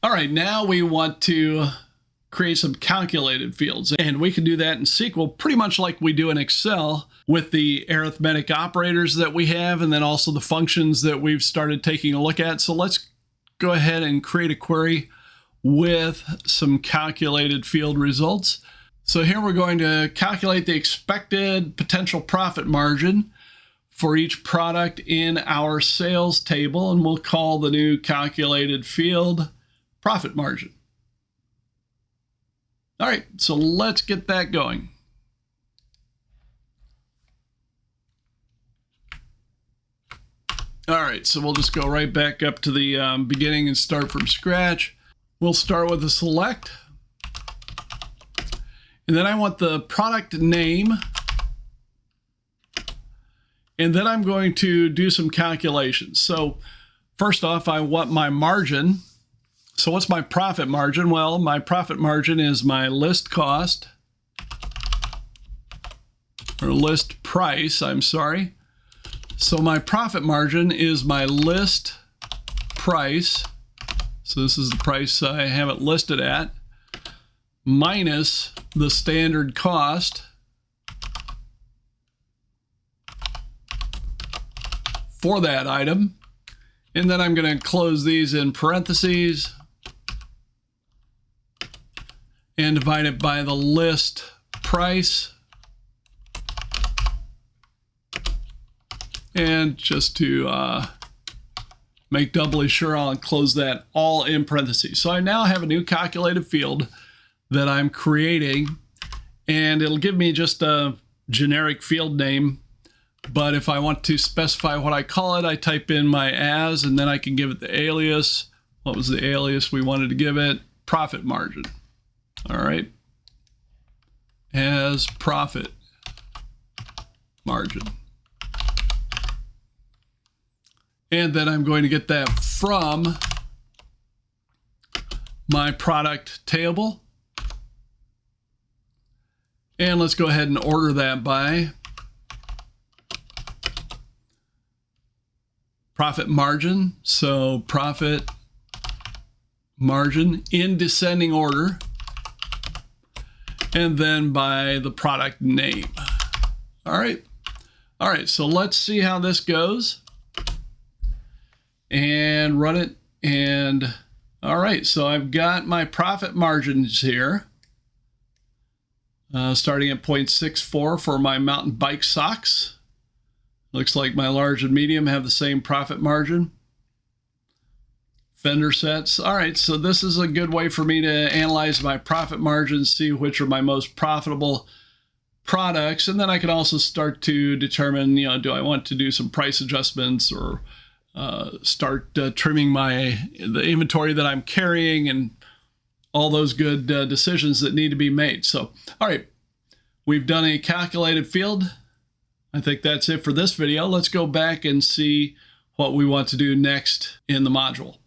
All right, now we want to create some calculated fields, and we can do that in SQL pretty much like we do in Excel with the arithmetic operators that we have, and then also the functions that we've started taking a look at. So let's go ahead and create a query with some calculated field results. So here we're going to calculate the expected potential profit margin for each product in our sales table, and we'll call the new calculated field profit margin. All right, so let's get that going. All right, so we'll just go right back up to the beginning and start from scratch. We'll start with a select. And then I want the product name. And then I'm going to do some calculations. So first off, I want my margin. So what's my profit margin? Well, my profit margin is my list cost, or list price, I'm sorry. So my profit margin is my list price. So this is the price I have it listed at, minus the standard cost for that item. And then I'm going to close these in parentheses and divide it by the list price. And just to make doubly sure, I'll close that all in parentheses. So I now have a new calculated field that I'm creating, and it'll give me just a generic field name. But if I want to specify what I call it, I type in my as, and then I can give it the alias. What was the alias we wanted to give it? Profit margin. All right. As profit margin. And then I'm going to get that from my product table. And let's go ahead and order that by profit margin. So profit margin in descending order. And then by the product name. All right. All right, so let's see how this goes. And run it. And all right, so I've got my profit margins here. Starting at 0.64 for my mountain bike socks. Looks like my large and medium have the same profit margin. Fender sets. All right, so this is a good way for me to analyze my profit margins, see which are my most profitable products, and then I can also start to determine, do I want to do some price adjustments or start trimming the inventory that I'm carrying, and all those good decisions that need to be made. So, all right, we've done a calculated field. I think that's it for this video. Let's go back and see what we want to do next in the module.